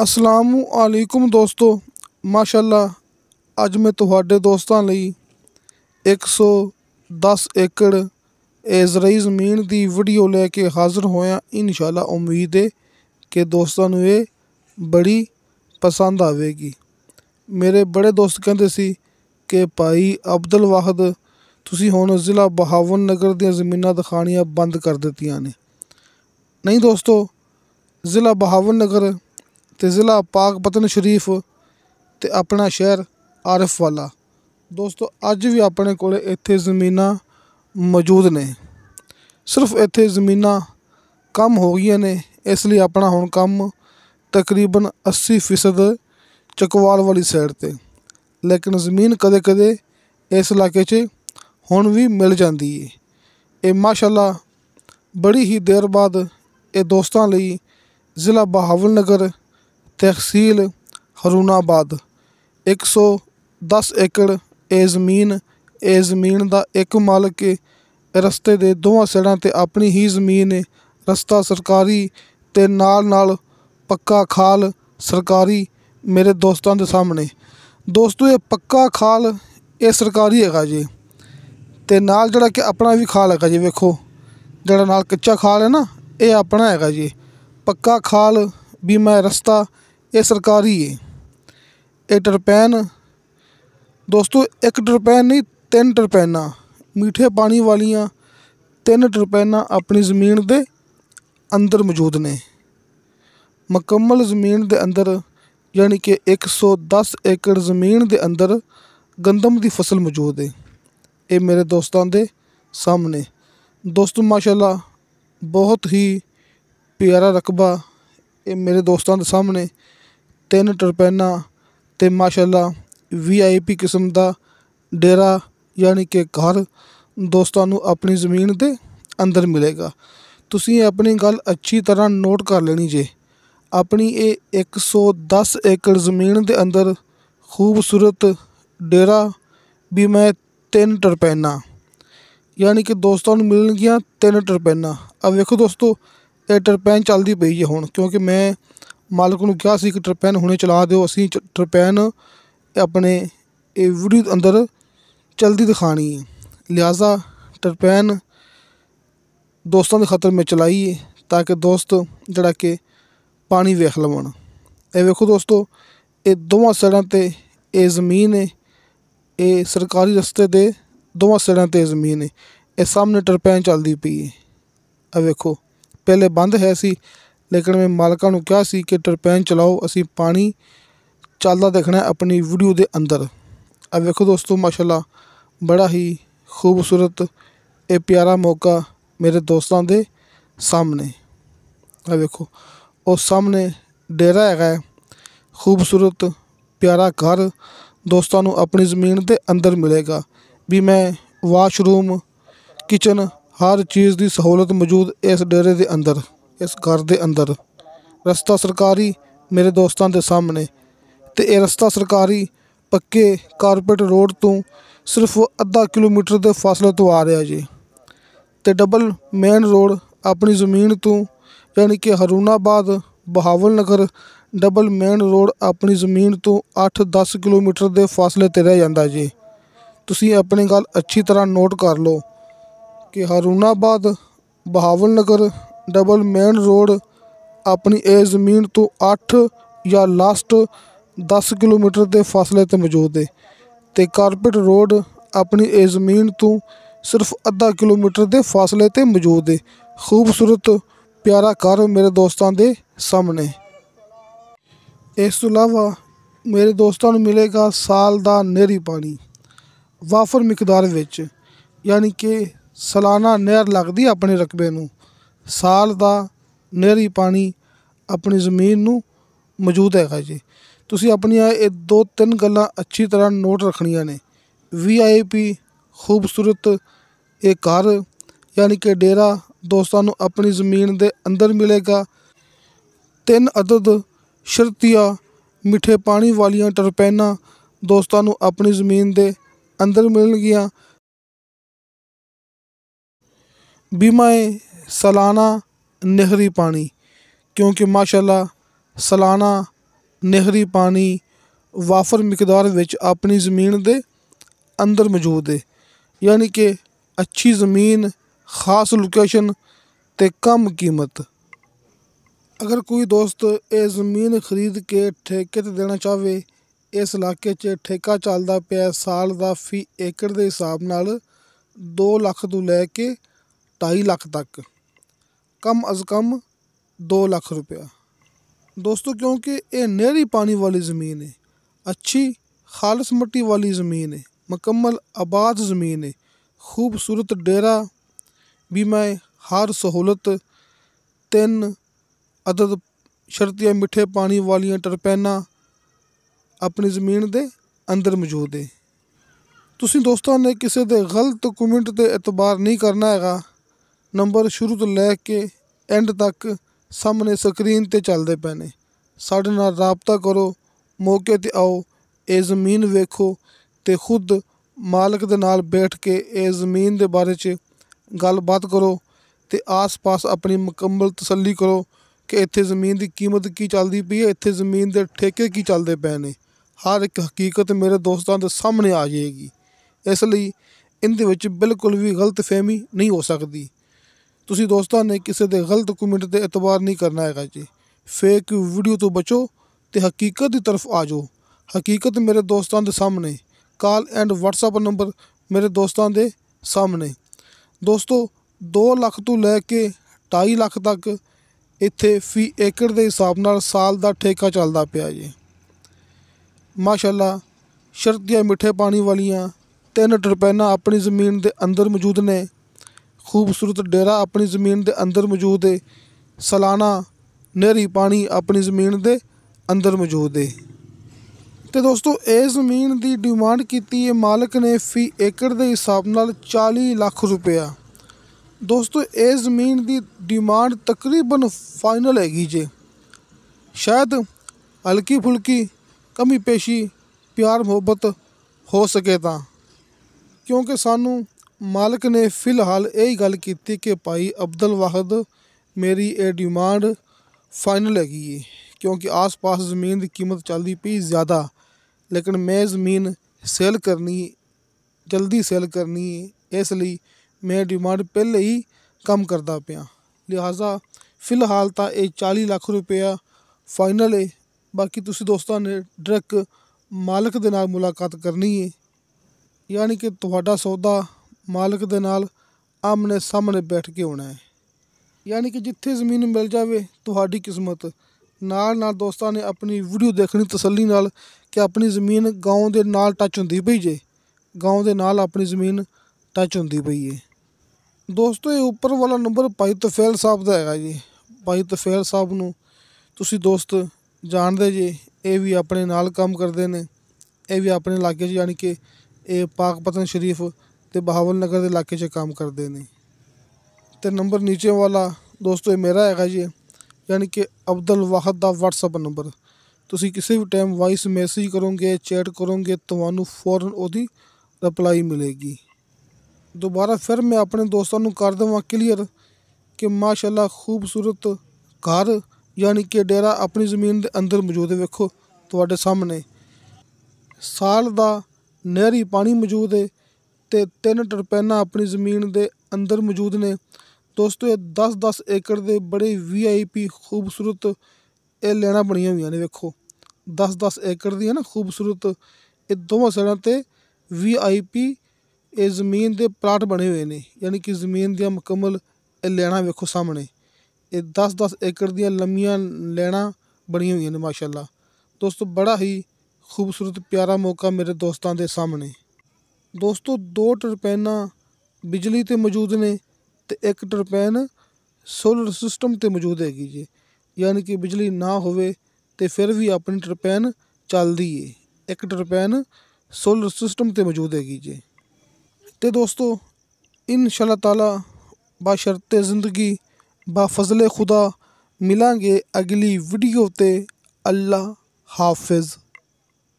ਅਸਲਾਮੁ ਅਲੈकुम ਦੋਸਤੋ, ਮਾਸ਼ਾਅੱਲਾ ਅੱਜ ਮੈਂ ਤੁਹਾਡੇ ਦੋਸਤਾਂ ਲਈ 110 ਏਕੜ ਜ਼ਰਈ ਜ਼ਮੀਨ ਦੀ ਵੀਡੀਓ ਲੈ ਕੇ ਹਾਜ਼ਰ ਹੋਇਆ। ਇਨਸ਼ਾਅੱਲਾ ਉਮੀਦ ਹੈ ਕਿ ਦੋਸਤਾਂ ਨੂੰ ਇਹ ਬੜੀ ਪਸੰਦ ਆਵੇਗੀ। ਮੇਰੇ ਬੜੇ ਦੋਸਤ ਕਹਿੰਦੇ ਸੀ ਕਿ ਭਾਈ ਅਬਦੁਲ ਵਾਹਦ ਤੁਸੀਂ ਹੁਣ ਜ਼ਿਲ੍ਹਾ ਬਹਾਵਲਨਗਰ ਦੀਆਂ ਜ਼ਮੀਨਾਂ ਦਿਖਾਉਣੀਆਂ ਬੰਦ ਕਰ ਦਿੱਤੀਆਂ ਨੇ। ਨਹੀਂ ਦੋਸਤੋ, ਜ਼ਿਲ੍ਹਾ ਬਹਾਵਲਨਗਰ ਤੇ ਜ਼ਿਲ੍ਹਾ ਪਾਕਪਤਨ ਸ਼ਰੀਫ ਤੇ ਆਪਣਾ ਸ਼ਹਿਰ ਆਰਿਫ ਵਾਲਾ ਦੋਸਤੋ ਅੱਜ ਵੀ ਆਪਣੇ ਕੋਲ ਇੱਥੇ ਜ਼ਮੀਨਾਂ ਮੌਜੂਦ ਨੇ। ਸਿਰਫ ਇੱਥੇ ਜ਼ਮੀਨਾਂ ਕਮ ਹੋ ਗਈਆਂ ਨੇ, ਇਸ ਲਈ ਆਪਣਾ ਹੁਣ ਕੰਮ ਤਕਰੀਬਨ 80% ਚਕਵਾਲ ਵਾਲੀ ਸਾਈਡ 'ਤੇ, ਲੇਕਿਨ ਜ਼ਮੀਨ ਕਦੇ ਕਦੇ ਇਸ ਇਲਾਕੇ 'ਚ ਹੁਣ ਵੀ ਮਿਲ ਜਾਂਦੀ ਹੈ। ਇਹ ਮਾਸ਼ਾਅੱਲਾ ਬੜੀ ਹੀ ਦੇਰ ਬਾਅਦ ਇਹ ਦੋਸਤਾਂ ਲਈ ਜ਼ਿਲ੍ਹਾ ਬਹਾਵਲਨਗਰ ਤਹਿਸੀਲ ਹਰੂਨਾਬਾਦ 110 ਏਕੜ ਇਹ ਜ਼ਮੀਨ ਦਾ ਇੱਕ ਮਾਲਕ ਹੈ। ਰਸਤੇ ਦੇ ਦੋਵਾਂ ਸਾਈਡਾਂ 'ਤੇ ਆਪਣੀ ਹੀ ਜ਼ਮੀਨ ਹੈ। ਰਸਤਾ ਸਰਕਾਰੀ ਅਤੇ ਨਾਲ ਪੱਕਾ ਖਾਲ ਸਰਕਾਰੀ। ਮੇਰੇ ਦੋਸਤਾਂ ਦੇ ਸਾਹਮਣੇ ਦੋਸਤੋ ਇਹ ਪੱਕਾ ਖਾਲ ਇਹ ਸਰਕਾਰੀ ਹੈਗਾ ਜੀ, ਅਤੇ ਨਾਲ ਜਿਹੜਾ ਕਿ ਆਪਣਾ ਵੀ ਖਾਲ ਹੈਗਾ ਜੀ। ਵੇਖੋ ਜਿਹੜਾ ਨਾਲ ਕੱਚਾ ਖਾਲ ਹੈ ਨਾ, ਇਹ ਆਪਣਾ ਹੈਗਾ ਜੀ। ਪੱਕਾ ਖਾਲ ਵੀ ਮੈਂ ਰਸਤਾ ਇਹ ਸਰਕਾਰੀ ਹੈ। ਇਹ ਟਰਪੈਨ ਦੋਸਤੋ ਇੱਕ ਟਰਪੈਨ ਨਹੀਂ, 3 ਟਰਪੈਨਾਂ ਮਿੱਠੇ ਪਾਣੀ ਵਾਲੀਆਂ 3 ਟਰਪੈਨਾਂ ਆਪਣੀ ਜ਼ਮੀਨ ਦੇ ਅੰਦਰ ਮੌਜੂਦ ਨੇ। ਮੁਕੰਮਲ ਜ਼ਮੀਨ ਦੇ ਅੰਦਰ ਯਾਨੀ ਕਿ 110 ਏਕੜ ਜ਼ਮੀਨ ਦੇ ਅੰਦਰ ਗੰਦਮ ਦੀ ਫਸਲ ਮੌਜੂਦ ਹੈ। ਇਹ ਮੇਰੇ ਦੋਸਤਾਂ ਦੇ ਸਾਹਮਣੇ ਦੋਸਤੋ ਮਾਸ਼ਾਅੱਲਾ ਬਹੁਤ ਹੀ ਪਿਆਰਾ ਰਕਬਾ। ਇਹ ਮੇਰੇ ਦੋਸਤਾਂ ਦੇ ਸਾਹਮਣੇ 3 ਟਰਪੈਨਾਂ ਅਤੇ ਮਾਸ਼ਾਅੱਲਾ VIP ਕਿਸਮ ਦਾ ਡੇਰਾ ਯਾਨੀ ਕਿ ਘਰ ਦੋਸਤਾਂ ਨੂੰ ਆਪਣੀ ਜ਼ਮੀਨ ਦੇ ਅੰਦਰ ਮਿਲੇਗਾ। ਤੁਸੀਂ ਆਪਣੀ ਗੱਲ ਅੱਛੀ ਤਰ੍ਹਾਂ ਨੋਟ ਕਰ ਲੈਣੀ ਜੇ। ਆਪਣੀ ਇਹ 110 ਏਕੜ ਜ਼ਮੀਨ ਦੇ ਅੰਦਰ ਖੂਬਸੂਰਤ ਡੇਰਾ ਵੀ ਮੈਂ 3 ਟਰਪੈਨਾਂ ਯਾਨੀ ਕਿ ਦੋਸਤਾਂ ਨੂੰ ਮਿਲਣਗੀਆਂ 3 ਟਰਪੈਨਾਂ। ਆ ਵੇਖੋ ਦੋਸਤੋ ਇਹ ਟਰਪੈਨ ਚੱਲਦੀ ਪਈ ਹੈ ਹੁਣ, ਕਿਉਂਕਿ ਮੈਂ ਮਾਲਕ ਨੂੰ ਕਿਹਾ ਸੀ ਕਿ ਟਰਪੈਨ ਹੁਣੇ ਚਲਾ ਦਿਓ। ਅਸੀਂ ਟਰਪੈਨ ਆਪਣੇ ਇਹ ਵੀਡੀਓ ਦੇ ਅੰਦਰ ਚਲਦੀ ਦਿਖਾਣੀ ਹੈ, ਲਿਹਾਜ਼ਾ ਟਰਪੈਨ ਦੋਸਤਾਂ ਦੇ ਖਾਤਰ ਮੈਂ ਚਲਾਈ ਹੈ ਤਾਂ ਕਿ ਦੋਸਤ ਜਿਹੜਾ ਕਿ ਪਾਣੀ ਵੇਖ ਲਵਣ। ਇਹ ਵੇਖੋ ਦੋਸਤੋ ਇਹ ਦੋਵਾਂ ਸਾਈਡਾਂ 'ਤੇ ਇਹ ਜ਼ਮੀਨ ਹੈ। ਇਹ ਸਰਕਾਰੀ ਰਸਤੇ ਦੇ ਦੋਵਾਂ ਸਾਈਡਾਂ 'ਤੇ ਜ਼ਮੀਨ ਹੈ। ਇਹ ਸਾਹਮਣੇ ਟਰਪੈਨ ਚੱਲਦੀ ਪਈ ਹੈ। ਇਹ ਵੇਖੋ ਪਹਿਲੇ ਬੰਦ ਹੈ ਸੀ, ਲੇਕਿਨ ਮੈਂ ਮਾਲਕਾਂ ਨੂੰ ਕਿਹਾ ਸੀ ਕਿ ਟਰਪੈਨ ਚਲਾਓ, ਅਸੀਂ ਪਾਣੀ ਚੱਲਦਾ ਦੇਖਣਾ ਆਪਣੀ ਵੀਡੀਓ ਦੇ ਅੰਦਰ। ਆ ਵੇਖੋ ਦੋਸਤੋ ਮਾਸ਼ਾਅੱਲਾ ਬੜਾ ਹੀ ਖੂਬਸੂਰਤ ਇਹ ਪਿਆਰਾ ਮੌਕਾ ਮੇਰੇ ਦੋਸਤਾਂ ਦੇ ਸਾਹਮਣੇ। ਆ ਵੇਖੋ ਉਹ ਸਾਹਮਣੇ ਡੇਰਾ ਹੈਗਾ, ਖੂਬਸੂਰਤ ਪਿਆਰਾ ਘਰ ਦੋਸਤਾਂ ਨੂੰ ਆਪਣੀ ਜ਼ਮੀਨ ਦੇ ਅੰਦਰ ਮਿਲੇਗਾ। ਵੀ ਮੈਂ ਵਾਸ਼ਰੂਮ ਕਿਚਨ ਹਰ ਚੀਜ਼ ਦੀ ਸਹੂਲਤ ਮੌਜੂਦ ਇਸ ਡੇਰੇ ਦੇ ਅੰਦਰ, ਇਸ ਘਰ ਦੇ ਅੰਦਰ। ਰਸਤਾ ਸਰਕਾਰੀ ਮੇਰੇ ਦੋਸਤਾਂ ਦੇ ਸਾਹਮਣੇ, ਅਤੇ ਇਹ ਰਸਤਾ ਸਰਕਾਰੀ ਪੱਕੇ ਕਾਰਪੇਟ ਰੋਡ ਤੋਂ ਸਿਰਫ ਅੱਧਾ ਕਿਲੋਮੀਟਰ ਦੇ ਫਾਸਲੇ ਤੋਂ ਆ ਰਿਹਾ ਜੀ। ਅਤੇ ਡਬਲ ਮੇਨ ਰੋਡ ਆਪਣੀ ਜ਼ਮੀਨ ਤੋਂ ਯਾਨੀ ਕਿ ਹਰੂਨਾਬਾਦ ਬਹਾਵਲਨਗਰ ਡਬਲ ਮੇਨ ਰੋਡ ਆਪਣੀ ਜ਼ਮੀਨ ਤੋਂ 8-10 ਕਿਲੋਮੀਟਰ ਦੇ ਫਾਸਲੇ 'ਤੇ ਰਹਿ ਜਾਂਦਾ ਜੀ। ਤੁਸੀਂ ਆਪਣੀ ਗੱਲ ਅੱਛੀ ਤਰ੍ਹਾਂ ਨੋਟ ਕਰ ਲਓ ਕਿ ਹਰੂਨਾਬਾਦ ਬਹਾਵਲਨਗਰ ਡਬਲ ਮੇਨ ਰੋਡ ਆਪਣੀ ਇਹ ਜ਼ਮੀਨ ਤੋਂ 8 ਜਾਂ ਲਾਸਟ 10 ਕਿਲੋਮੀਟਰ ਦੇ ਫਾਸਲੇ 'ਤੇ ਮੌਜੂਦ ਹੈ, ਅਤੇ ਕਾਰਪੇਟ ਰੋਡ ਆਪਣੀ ਇਹ ਜ਼ਮੀਨ ਤੋਂ ਸਿਰਫ ਅੱਧਾ ਕਿਲੋਮੀਟਰ ਦੇ ਫਾਸਲੇ 'ਤੇ ਮੌਜੂਦ ਹੈ। ਖੂਬਸੂਰਤ ਪਿਆਰਾ ਘਰ ਮੇਰੇ ਦੋਸਤਾਂ ਦੇ ਸਾਹਮਣੇ। ਇਸ ਤੋਂ ਇਲਾਵਾ ਮੇਰੇ ਦੋਸਤਾਂ ਨੂੰ ਮਿਲੇਗਾ ਸਾਲ ਦਾ ਨਹਿਰੀ ਪਾਣੀ ਵਾਫਰ ਮਿਕਦਾਰ ਵਿੱਚ, ਯਾਨੀ ਕਿ ਸਾਲਾਨਾ ਨਹਿਰ ਲੱਗਦੀ ਆਪਣੇ ਰਕਬੇ ਨੂੰ। ਸਾਲ ਦਾ ਨਹਿਰੀ ਪਾਣੀ ਆਪਣੀ ਜ਼ਮੀਨ ਨੂੰ ਮੌਜੂਦ ਹੈਗਾ ਜੀ। ਤੁਸੀਂ ਆਪਣੀਆਂ ਇਹ 2-3 ਗੱਲਾਂ ਅੱਛੀ ਤਰ੍ਹਾਂ ਨੋਟ ਰੱਖਣੀਆਂ ਨੇ। VIP ਖੂਬਸੂਰਤ ਇਹ ਘਰ ਯਾਨੀ ਕਿ ਡੇਰਾ ਦੋਸਤਾਂ ਨੂੰ ਆਪਣੀ ਜ਼ਮੀਨ ਦੇ ਅੰਦਰ ਮਿਲੇਗਾ। 3 ਅਦਦ ਸ਼ਰਤੀਆ ਮਿੱਠੇ ਪਾਣੀ ਵਾਲੀਆਂ ਟਰਪੈਨਾਂ ਦੋਸਤਾਂ ਨੂੰ ਆਪਣੀ ਜ਼ਮੀਨ ਦੇ ਅੰਦਰ ਮਿਲਣਗੀਆਂ। ਬੀਮਾ ਸਾਲਾਨਾ ਨਹਿਰੀ ਪਾਣੀ, ਕਿਉਂਕਿ ਮਾਸ਼ਾਅੱਲਾ ਸਾਲਾਨਾ ਨਹਿਰੀ ਪਾਣੀ ਵਾਫਰ ਮਿਕਦਾਰ ਵਿੱਚ ਆਪਣੀ ਜ਼ਮੀਨ ਦੇ ਅੰਦਰ ਮੌਜੂਦ ਹੈ। ਯਾਨੀ ਕਿ ਅੱਛੀ ਜ਼ਮੀਨ, ख़ास ਲੋਕੇਸ਼ਨ ਤੇ कम कीमत। अगर कोई दोस्त ये ज़मीन खरीद के ठेके ते देना चाहे, इस इलाके 'ਚ ठेका ਚੱਲਦਾ ਪਿਆ ਸਾਲ ਦਾ ਫੀ ਏਕੜ ਦੇ ਹਿਸਾਬ ਨਾਲ 2 ਲੱਖ ਤੋਂ ਲੈ ਕੇ 2.5 ਲੱਖ तक, कम अज़ कम 2 ਲੱਖ रुपया। दोस्तों क्योंकि ये नहरी पानी वाली ज़मीन है, अच्छी खालिस मिट्टी वाली ज़मीन है, मुकम्मल आबाद ज़मीन है, खूबसूरत डेरा भी मैं हर सहूलत 3 अदद शर्तिया मिठे पानी वालियां टरपैना अपनी ज़मीन दे अंदर मौजूद है। तुसी दोस्तों ने किसी दे गलत कमेंट ते एतबार नहीं करना हैगा। नंबर शुरू तो लैके एंड तक सामने स्क्रीन ते चलदे पे ने। साडे नाल राबता करो, मौके ते आओ, ये ज़मीन वेखो ते खुद मालक दे नाल बैठ के ये ज़मीन दे बारे च गलबात करो ते आस पास अपनी मुकम्मल तसल्ली करो कि इत्थे ज़मीन की कीमत की चलती पई है, इत्थे ज़मीन के ठेके की चलते पे ने। हर एक हकीकत मेरे दोस्तों के सामने आ जाएगी, इसलिए इनदे विच बिल्कुल भी गलत फहमी नहीं हो सकती। तुसी दोस्तों ने किसी के गलत कमेंट ते एतबार नहीं करना है जी। फेक वीडियो तो बचो ते हकीकत की तरफ आ जाओ। हकीकत मेरे दोस्तों के सामने, कॉल एंड व्हाट्सअप नंबर मेरे दोस्तों के सामने। दोस्तों 2 ਲੱਖ ਤੋਂ ਲੈ ਕੇ 2.5 ਲੱਖ तक ਇੱਥੇ ਫੀ ਏਕੜ ਦੇ ਹਿਸਾਬ ਨਾਲ ਸਾਲ ਦਾ ਠੇਕਾ ਚੱਲਦਾ ਪਿਆ ਜੀ। ਮਾਸ਼ਾਅੱਲਾ ਸ਼ਰਤੀਆਂ ਮਿੱਠੇ ਪਾਣੀ ਵਾਲੀਆਂ 3 ਟਰਪੈਨਾ ਆਪਣੀ ਜ਼ਮੀਨ ਦੇ ਅੰਦਰ ਮੌਜੂਦ ਨੇ। ਖੂਬਸੂਰਤ ਡੇਰਾ ਆਪਣੀ ਜ਼ਮੀਨ ਦੇ ਅੰਦਰ ਮੌਜੂਦ ਹੈ। ਸਾਲਾਨਾ ਨਹਿਰੀ ਪਾਣੀ ਆਪਣੀ ਜ਼ਮੀਨ ਦੇ ਅੰਦਰ ਮੌਜੂਦ ਹੈ। ਤੇ ਦੋਸਤੋ ਇਹ ਜ਼ਮੀਨ ਦੀ ਡਿਮਾਂਡ ਕੀਤੀ ਹੈ ਮਾਲਕ ਨੇ ਫੀ ਏਕੜ ਦੇ ਹਿਸਾਬ ਨਾਲ 40 ਲੱਖ ਰੁਪਇਆ। दोस्तों ये ज़मीन की डिमांड तकरीबन फाइनल हैगी जे। शायद हल्की फुल्की कमी पेशी प्यार मुहब्बत हो सके ता, क्योंकि सानू मालक ने फ़िलहाल यही गल की कि भाई अब्दुल वाहिद मेरी ये डिमांड फाइनल हैगी है, क्योंकि आस पास ज़मीन की कीमत चलती पई ज़्यादा, लेकिन मैं ज़मीन सेल करनी, जल्दी सेल करनी है, इसलिए मैं डिमांड पहले ही कम करता पिया। लिहाजा फ़िलहाल तो ये 40 ਲੱਖ रुपया फाइनल है। बाकी तुसी दोस्तों ने डायरेक्ट मालक दे नाल मुलाकात करनी है, यानी कि तुहाडा सौदा मालक दे नाल आमने सामने बैठ के होना है। यानी कि जिथे ज़मीन मिल जाए तुहाडी किस्मत। नाल नाल दोस्तों ने अपनी वीडियो देखनी तसल्ली नाल कि अपनी ज़मीन गाँव दे नाल टच होंदी पई जे, गाँव दे नाल अपनी ज़मीन टच होंदी पई है। दोस्तों ये उपर वाला नंबर भाई तुफैल साहब का हैगा जी। भाई तुफैल साहब नूं तुसी दोस्त जानते जे, ये भी अपने नाल काम करते हैं, ये भी अपने इलाके यानी कि ये पाकपतन शरीफ ते बहावल नगर के इलाके काम करते हैं। तो नंबर नीचे वाला दोस्तों ये मेरा हैगा जी, यानी कि अब्दुल वाहिद का व्हाट्सअप नंबर। तुसी किसी भी टाइम वॉइस मैसेज करोगे, चैट करोगे, तुहानूं फौरन उहदी रिप्लाई मिलेगी। दोबारा फिर मैं अपने दोस्तों को कर देवां क्लीयर कि माशाअल्लाह खूबसूरत घर यानी कि डेरा अपनी ज़मीन के अंदर मौजूद है। वेखो तुहाडे सामने साल का नहरी पानी मौजूद है ते 3 टरपैना अपनी ज़मीन के अंदर मौजूद ने। दोस्तों ये 10-10 एकड़ के बड़े VIP खूबसूरत ये लैना बनिया हुई ने। वेखो 10-10 एकड़ दी है ना खूबसूरत, ये दोवां साइडां ते VIP ये ज़मीन के प्लाट बने हुए हैं, यानी कि ज़मीन दियां मुकम्मल लैना वेखो सामने। ये 10-10 एकड़ दियां लम्मियां लैना बनी हुई ने माशाअल्लाह। दोस्तों बड़ा ही खूबसूरत प्यारा मौका मेरे दोस्तों के सामने। दोस्तों 2 टरपैना बिजली ते मौजूद ने ते 1 टरपैन सोलर सिस्टम ते मौजूद हैगी जी। यानी कि बिजली ना होवे ते फिर भी अपनी टरपैन चलदी है। 1 टरपैन सोलर सिस्टम ते मौजूद हैगी जी। तो दोस्तों इंशाअल्लाह ताला बशर्ते ज़िंदगी बाफजले खुदा मिलांगे अगली वीडियो ते। अल्लाह हाफिज़।